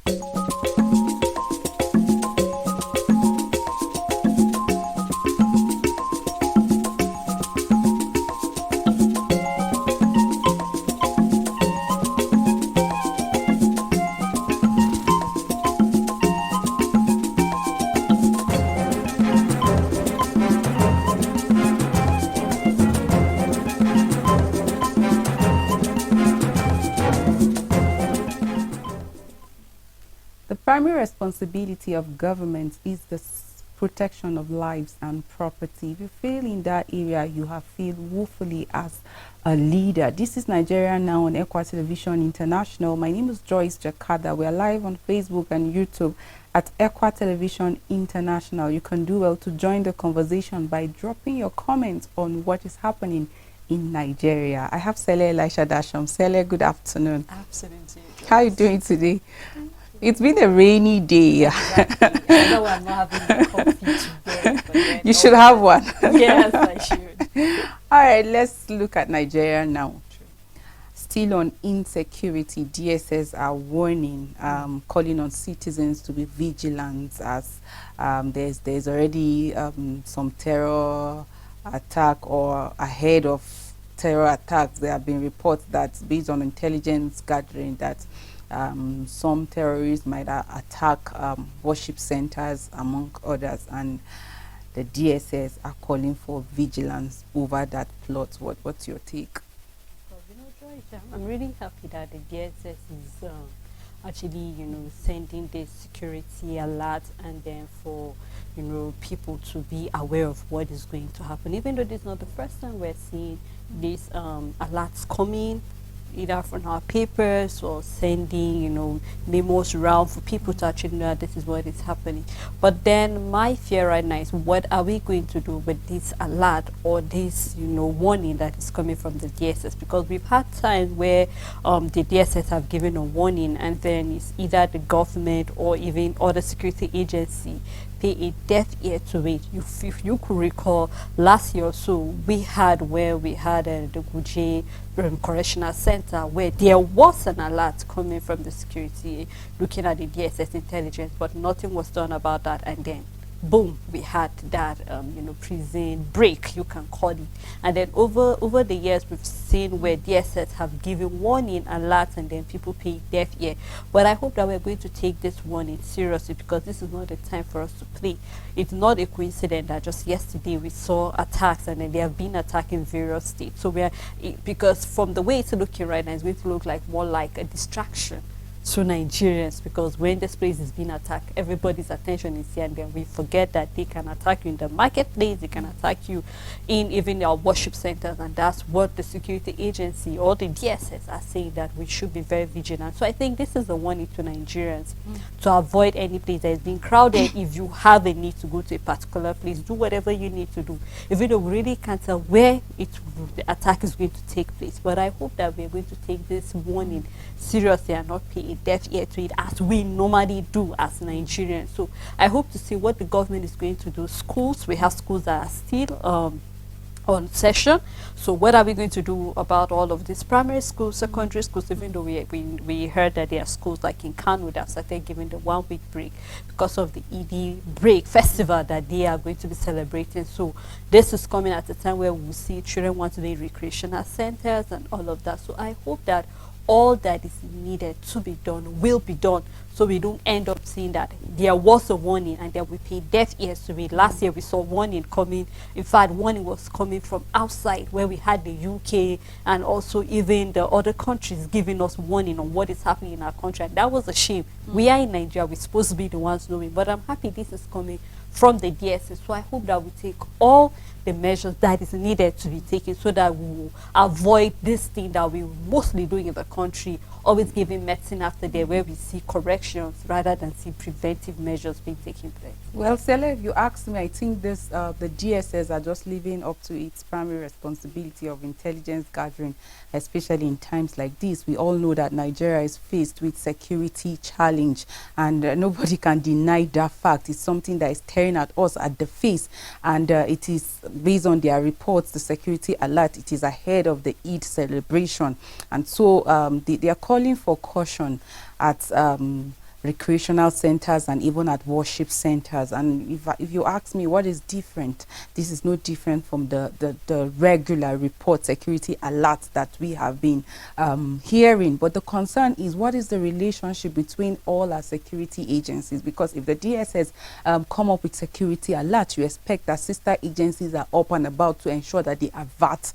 The primary responsibility of government is the protection of lives and property. If you fail in that area, you have failed woefully as a leader. This is Nigeria Now on Ekwa Television International. My name is Joyce Jakada. We are live on Facebook and YouTube at Ekwa Television International. You can do well to join the conversation by dropping your comments on what is happening in Nigeria. I have Sele Elisha Dasham. Sele, good afternoon. Absolutely. How are you doing today? It's been a rainy day. Exactly. I know I'm not having a coffee today. But then You should have one. Yes, I should. All right, let's look at Nigeria now. Still on insecurity, DSS are warning, calling on citizens to be vigilant as there's already some terror attack or ahead of terror attacks. There have been reports that based on intelligence gathering that some terrorists might attack worship centers among others, and the DSS are calling for vigilance over that plot. What's your take? Well, Joyce, I'm really happy that the DSS is actually, sending the security alert, and then for, people to be aware of what is going to happen. Even though this is not the first time we're seeing these alerts coming, either from our papers or sending, memos around for people to actually know that this is what is happening. But then my fear right now is, what are we going to do with this alert or this, warning that is coming from the DSS? Because we've had times where the DSS have given a warning, and then it's either the government or even other security agency pay a deaf ear to it. If you could recall, last year or so, we had the Guje Correctional Center, where there was an alert coming from the security looking at the DSS intelligence, but nothing was done about that, and then boom, we had that prison break, you can call it. And then over the years, we've seen where DSS have given warning alerts, and then people pay deaf ear. But I hope that we're going to take this warning seriously, because this is not the time for us to play. It's not a coincidence that just yesterday we saw attacks, and then they have been attacking various states. So because from the way it's looking right now, it's going to look like more like a distraction to Nigerians, because when this place is being attacked, everybody's attention is here, and then we forget that they can attack you in the marketplace, they can attack you in even our worship centers, and that's what the security agency or the DSS are saying, that we should be very vigilant. So I think this is a warning to Nigerians to avoid any place that is being crowded. If you have a need to go to a particular place, do whatever you need to do, even though we really can't tell where the attack is going to take place. But I hope that we're going to take this warning seriously and not pay a deaf ear to it, as we normally do as Nigerians. So I hope to see what the government is going to do. Schools, we have schools that are still on session. So what are we going to do about all of these primary schools, secondary schools, even though we heard that there are schools like in Kano that started giving the 1 week break because of the Eid break festival that they are going to be celebrating. So this is coming at a time where we see children want to be in recreational centers and all of that. So I hope that all that is needed to be done will be done, so we don't end up seeing that there was a warning and then we pay deaf ears to it. Last year we saw warning coming. In fact, warning was coming from outside, where we had the UK and also even the other countries giving us warning on what is happening in our country, and that was a shame. We are in Nigeria, we're supposed to be the ones knowing, but I'm happy this is coming from the DSS. So I hope that we take all the measures that is needed to be taken, so that we will avoid this thing that we're mostly doing in the country, always giving medicine after day, where we see corrections rather than see preventive measures being taken place. Well, Sele, if you ask me, I think the DSS are just living up to its primary responsibility of intelligence gathering, especially in times like this. We all know that Nigeria is faced with security challenge, and nobody can deny that fact. It's something that is tearing at us at the face, and it is based on their reports, the security alert, it is ahead of the Eid celebration, and so they are calling for caution at recreational centers and even at worship centers. And if you ask me what is different, this is no different from the regular report security alerts that we have been hearing. But the concern is, what is the relationship between all our security agencies? Because if the DSS come up with security alerts, you expect that sister agencies are up and about to ensure that they avert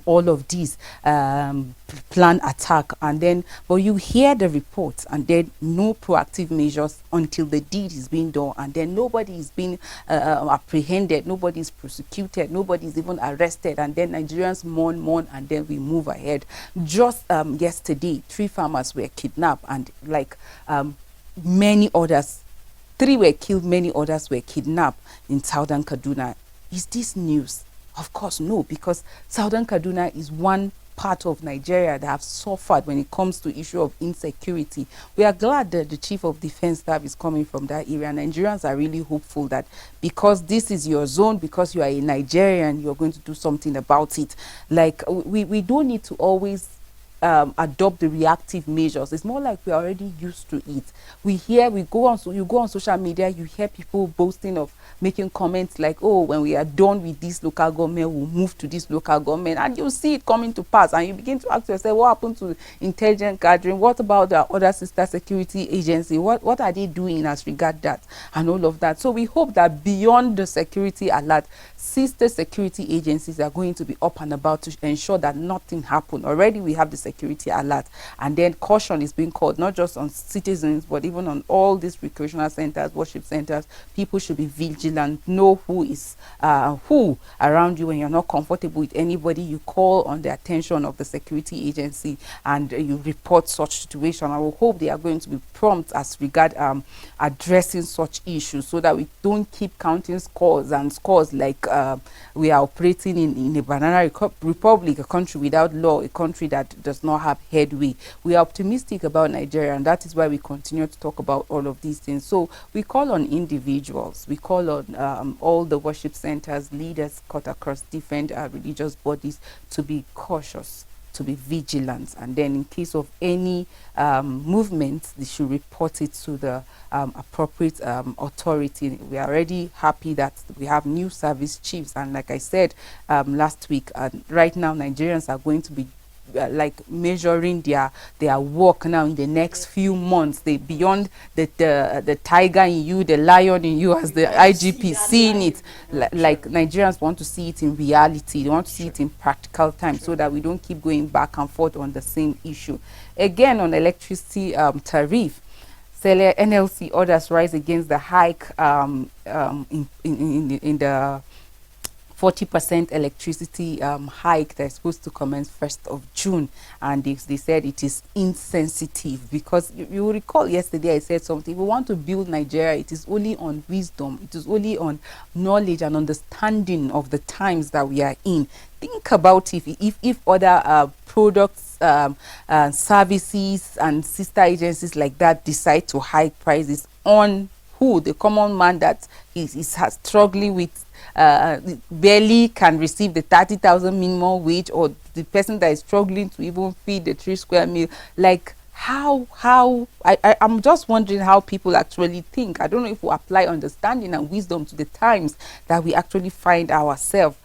all of these planned attack. And then, but you hear the reports and then no proactive measures until the deed is being done, and then nobody is being apprehended, nobody is prosecuted, nobody is even arrested, and then Nigerians mourn, and then we move ahead. Just yesterday, 3 farmers were kidnapped, and like many others, 3 were killed, many others were kidnapped in southern Kaduna. Is this news? Of course no, because southern Kaduna is one part of Nigeria that have suffered when it comes to issue of insecurity. We are glad that the Chief of Defense Staff is coming from that area. Nigerians are really hopeful that because this is your zone, because you are a Nigerian, you're going to do something about it. Like, we don't need to always adopt the reactive measures. It's more like we're already used to it. You go on social media, you hear people boasting of making comments like, oh, when we are done with this local government, we'll move to this local government, and you see it coming to pass, and you begin to ask yourself, what happened to intelligence gathering? What about the other sister security agency? What are they doing as regard that and all of that? So we hope that beyond the security alert, sister security agencies are going to be up and about to ensure that nothing happens. Already we have the security alert, and then caution is being called not just on citizens but even on all these recreational centers, worship centers. People should be vigilant, know who is who around you. When you're not comfortable with anybody, you call on the attention of the security agency and you report such situation. I will hope they are going to be prompt as regard addressing such issues, so that we don't keep counting scores and scores like we are operating in a banana republic, a country without law, a country that does not have headway. We are optimistic about Nigeria, and that is why we continue to talk about all of these things. So we call on individuals, we call on all the worship centers, leaders cut across different religious bodies to be cautious, to be vigilant, and then in case of any movement, they should report it to the appropriate authority. We are already happy that we have new service chiefs, and like I said last week, right now Nigerians are going to be like measuring their work now in the next few months. They beyond the tiger in you, the lion in you, as the IGP seeing it, like Nigerians want to see it in reality. They want to see it in practical time, so that we don't keep going back and forth on the same issue. Again, on electricity tariff, NLC orders rise against the hike in the 40% electricity hike that is supposed to commence 1st of June, and they said it is insensitive, because you will recall yesterday I said something. If we want to build Nigeria, it is only on wisdom, it is only on knowledge and understanding of the times that we are in. Think about if other products, services and sister agencies like that decide to hike prices, on who? The common man that is struggling with barely can receive the 30,000 minimum wage, or the person that is struggling to even feed the 3 square meal. Like, I'm just wondering how people actually think. I don't know if we apply understanding and wisdom to the times that we actually find ourselves.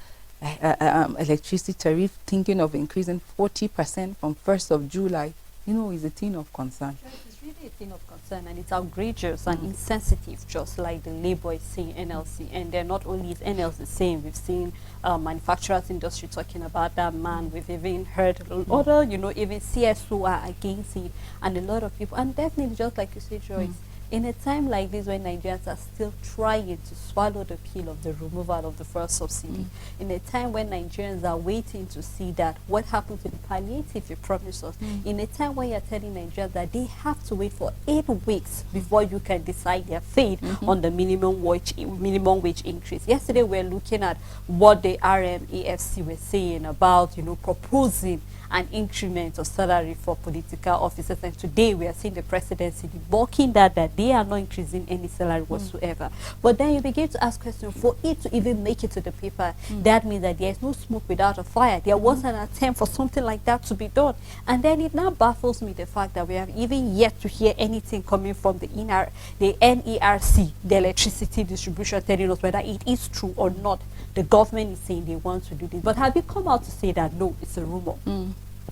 Electricity tariff thinking of increasing 40% from 1st of July, is a thing of concern. It's really a thing of concern, and it's outrageous and insensitive, just like the labor is saying, NLC. And then not only is NLC saying, we've seen manufacturers industry talking about that man. We've even heard other, even CSO are against it, and a lot of people. And definitely, just like you said, Joyce, in a time like this, when Nigerians are still trying to swallow the pill of the removal of the fuel subsidy, in a time when Nigerians are waiting to see that what happened to the palliative you promised us, in a time when you're telling Nigerians that they have to wait for 8 weeks before you can decide their fate on the minimum wage increase. Yesterday, we're looking at what the RMAFC were saying about, proposing an increment of salary for political officers. And today we are seeing the presidency debunking that they are not increasing any salary whatsoever. But then you begin to ask questions, for it to even make it to the paper, that means that there is no smoke without a fire. There was an attempt for something like that to be done. And then it now baffles me, the fact that we have even yet to hear anything coming from the NERC, the electricity distribution, telling us whether it is true or not. The government is saying they want to do this. But have you come out to say that, no, it's a rumor?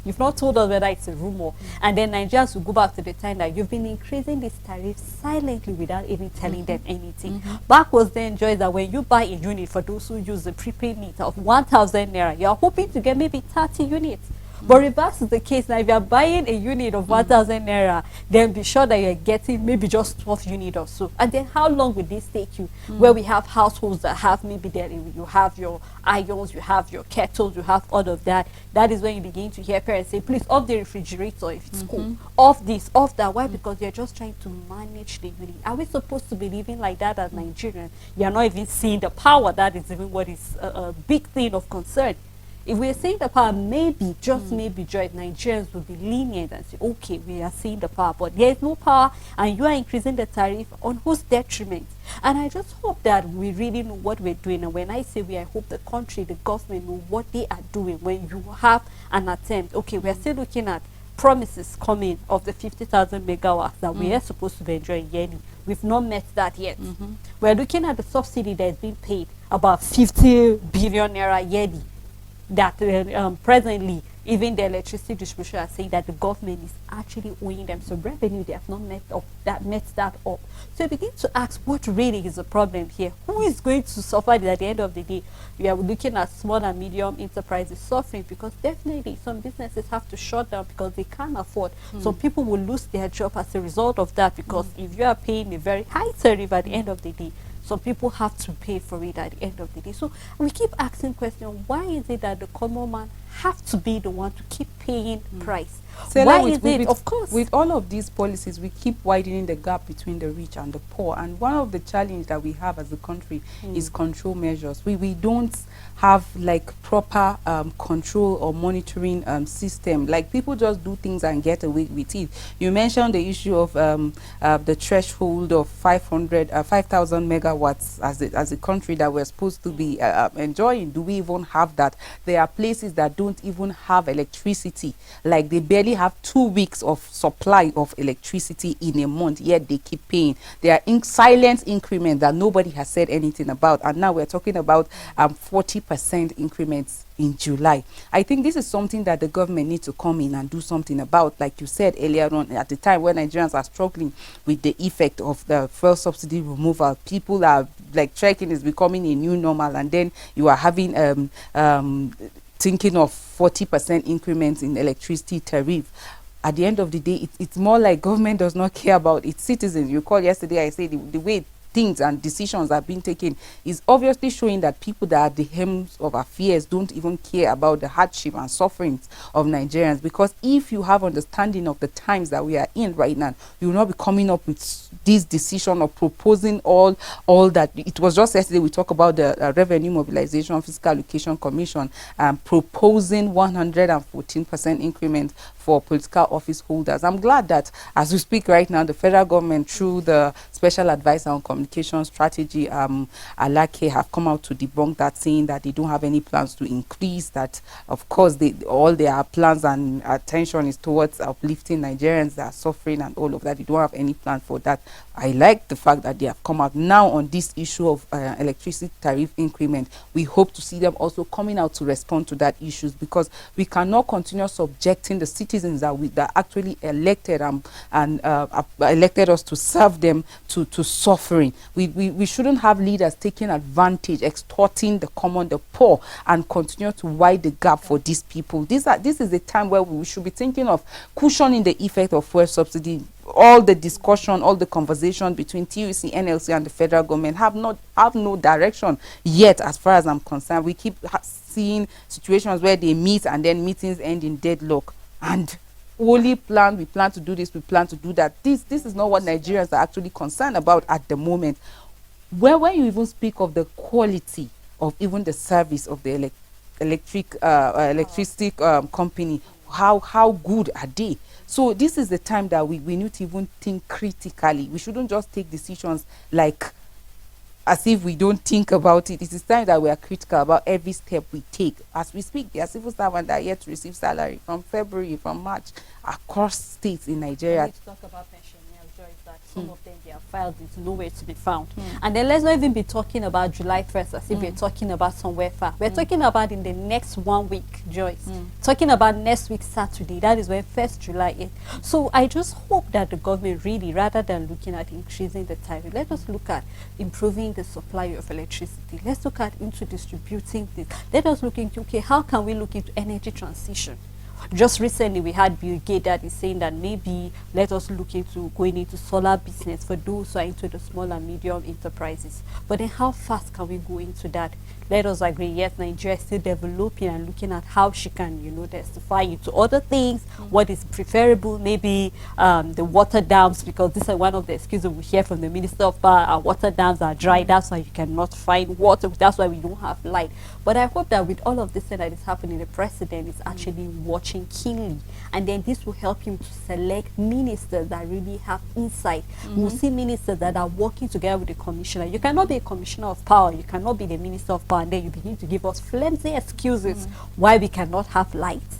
You've not told us whether it's a rumor. And then Nigerians will go back to the time that you've been increasing this tariff silently without even telling them anything. Back was then, Joy, that when you buy a unit, for those who use the prepaid meter of 1,000 naira, you're hoping to get maybe 30 units. But reverse is the case. Now, if you're buying a unit of 1,000 naira, then be sure that you're getting maybe just 12 units or so. And then how long will this take you? Where we have households that have maybe you have your irons, you have your kettles, you have all of that. That is when you begin to hear parents say, please off the refrigerator if it's cool, off this, off that. Why? Because you're just trying to manage the unit. Are we supposed to be living like that as Nigerians? You're not even seeing the power. That is even what is a big thing of concern. If we're seeing the power, maybe, just maybe, Joy, Nigerians will be lenient and say, okay, we are seeing the power, but there is no power, and you are increasing the tariff on whose detriment? And I just hope that we really know what we're doing. And when I say we, I hope the country, the government know what they are doing. When you have an attempt, okay, we're still looking at promises coming of the 50,000 megawatts that we are supposed to be enjoying yearly. We've not met that yet. We're looking at the subsidy that is being paid, about 50 billion naira yearly. That presently, even the electricity distribution are saying that the government is actually owing them some revenue. They have not met that up. So you begin to ask, what really is the problem here? Who is going to suffer at the end of the day? We are looking at small and medium enterprises suffering, because definitely some businesses have to shut down because they can't afford. Some people will lose their job as a result of that, because if you are paying a very high tariff at the end of the day, some people have to pay for it at the end of the day. So we keep asking questions, why is it that the common man have to be the one to keep paying price? So why is it? Of course. With all of these policies, we keep widening the gap between the rich and the poor. And one of the challenges that we have as a country is control measures. We don't have like proper control or monitoring system. Like, people just do things and get away with it. You mentioned the issue of the threshold of 5,000 megawatts as a country that we're supposed to be enjoying. Do we even have that? There are places that don't even have electricity. Like, they barely have 2 weeks of supply of electricity in a month, yet they keep paying. There are silent increments that nobody has said anything about, and now we're talking about 40% increments in July. I think this is something that the government needs to come in and do something about. Like you said earlier on, at the time when Nigerians are struggling with the effect of the fuel subsidy removal, people are like, trekking is becoming a new normal, and then you are having thinking of 40% increments in electricity tariff. At the end of the day, it's more like government does not care about its citizens. You called yesterday, I said the way things and decisions are being taken is obviously showing that people that are at the helms of affairs don't even care about the hardship and sufferings of Nigerians. Because if you have understanding of the times that we are in right now, you will not be coming up with this decision of proposing all that. It was just yesterday we talked about the Revenue Mobilization Fiscal Allocation Commission proposing 114% increment for political office holders. I'm glad that as we speak right now, the federal government, through the Special Advisor on Communication Strategy, Alake, have come out to debunk that, saying that they don't have any plans to increase that. Of course, all their plans and attention is towards uplifting Nigerians that are suffering and all of that. They don't have any plan for that. I like the fact that they have come out now on this issue of electricity tariff increment. We hope to see them also coming out to respond to that issues, because we cannot continue subjecting the citizens that actually elected and elected us to serve them to suffering. We shouldn't have leaders taking advantage, extorting the common, the poor, and continue to widen the gap for these people. This is a time where we should be thinking of cushioning the effect of fuel subsidy. All the discussion, all the conversation between TUC, NLC, and the federal government have no direction yet, as far as I'm concerned. We keep seeing situations where they meet and then meetings end in deadlock, and we plan to do this, we plan to do that. This is not what Nigerians are actually concerned about at the moment. When you even speak of the quality of even the service of the electricity company, how good are they? So this is the time that we need to even think critically. We shouldn't just take decisions like as if we don't think about it. It is time that we are critical about every step we take. As we speak, there are civil servants that are yet to receive salary from February, from March, across states in Nigeria. Let's talk about pension. Joy, that some of them, they are filed, it's nowhere to be found. And then let's not even be talking about July 1st as if we're talking about somewhere far. We're talking about in the next 1 week, Joyce. Talking about next week, Saturday. That is when 1st July is. So I just hope that the government really, rather than looking at increasing the tariff, let us look at improving the supply of electricity. Let's look at into distributing this. Let us look into, okay, how can we look into energy transition? Just recently, we had Bill Gates that is saying that maybe let us look into going into solar business for those who are into the small and medium enterprises. But then how fast can we go into that? Let us agree, yes, Nigeria is still developing and looking at how she can, testify into other things, what is preferable, maybe the water dams, because this is one of the excuses we hear from the Minister of Power, our water dams are dry, that's why you cannot find water, that's why we don't have light. But I hope that with all of this that is happening, the president is actually watching keenly, and then this will help him to select ministers that really have insight. We'll see ministers that are working together with the commissioner. You cannot be a commissioner of power, you cannot be the minister of power, and then you begin to give us flimsy excuses why we cannot have lights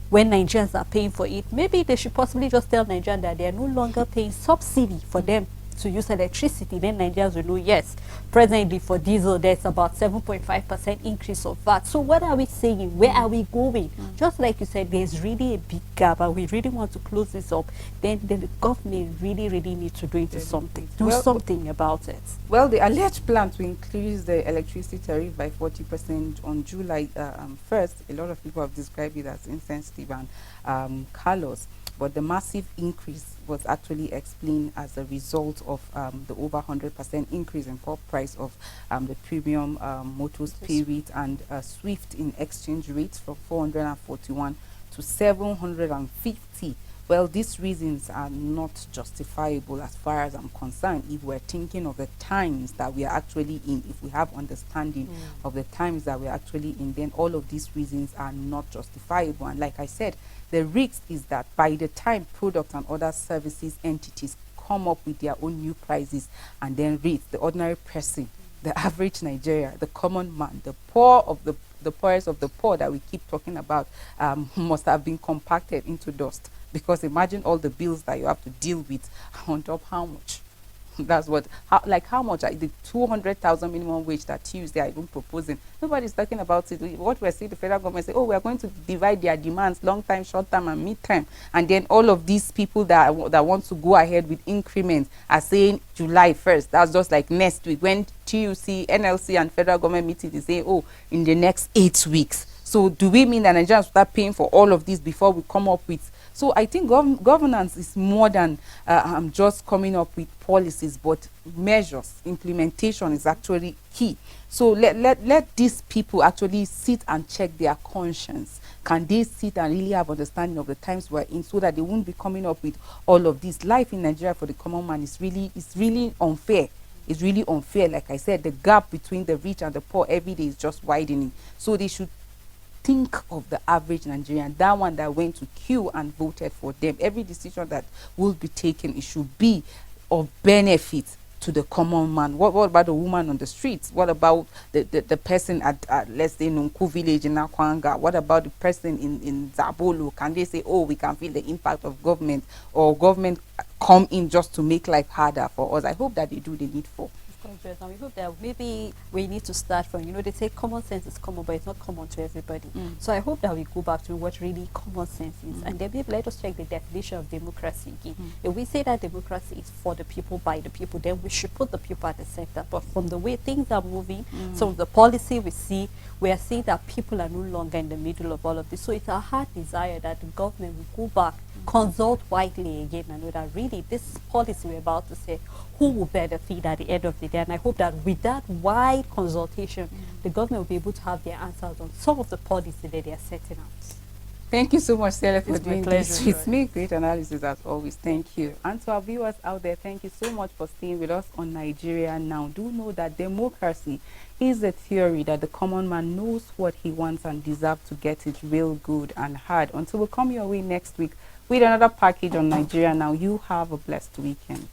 when Nigerians are paying for it. Maybe they should possibly just tell Nigerians that they are no longer paying subsidy for them to use electricity. Then Nigerians will know, yes, presently for diesel there's about 7.5% increase of VAT. So what are we saying? Where are we going? Just like you said, there's really a big gap and we really want to close this up. Then the government really needs to do into something. Do something about it. Well, the alleged plan to increase the electricity tariff by 40% on July 1st, a lot of people have described it as insensitive and callous. But the massive increase was actually explained as a result of the over 100% increase in pump price of the premium motor spirit and Swift in exchange rates from 441 to 750. Well, these reasons are not justifiable as far as I'm concerned. If we're thinking of the times that we are actually in, if we have understanding of the times that we're actually in, then all of these reasons are not justifiable. And like I said, the risk is that by the time products and other services entities come up with their own new prices and then rates, the ordinary person, the average Nigeria, the common man, the poor of the poorest of the poor that we keep talking about must have been compacted into dust. Because imagine all the bills that you have to deal with on top how much. That's what, how much the 200,000 minimum wage that Tuesday are even proposing. Nobody's talking about it. What we're seeing the federal government say, oh, we're going to divide their demands, long time, short term, and mid term. And then all of these people that want to go ahead with increments are saying July 1st. That's just like next week when TUC, NLC, and federal government meeting is saying, oh, in the next 8 weeks. So do we mean that Nigerians will start paying for all of this before we come up with? So I think governance is more than just coming up with policies, but measures. Implementation is actually key. So let these people actually sit and check their conscience. Can they sit and really have understanding of the times we're in, so that they won't be coming up with all of this? Life in Nigeria for the common man is really unfair. It's really unfair. Like I said, the gap between the rich and the poor every day is just widening. So they should think of the average Nigerian, that one that went to queue and voted for them. Every decision that will be taken, it should be of benefit to the common man. What about the woman on the streets? What about the person at let's say Nunku village in Akwanga? What about the person in Zabolo? Can they say, oh, we can feel the impact of government, or government come in just to make life harder for us? I hope that they do the needful. And we hope that maybe we need to start from, they say common sense is common, but it's not common to everybody. So I hope that we go back to what really common sense is. And then maybe let us check the definition of democracy again. If we say that democracy is for the people, by the people, then we should put the people at the center. But from the way things are moving, some of the policy we are seeing that people are no longer in the middle of all of this. So it's our heart desire that the government will go back, consult widely again, and know that really this policy we're about to say, who will benefit at the end of the day. And I hope that with that wide consultation, the government will be able to have their answers on some of the policies that they are setting out. Thank you so much, Stella, for It's my doing this pleasure, with Joy. me. Great analysis as always. Thank you. And to our viewers out there, thank you so much for staying with us on Nigeria Now. Do know that democracy is a theory that the common man knows what he wants and deserves to get it real good and hard. Until we come your way next week with another package on Nigeria Now, you have a blessed weekend.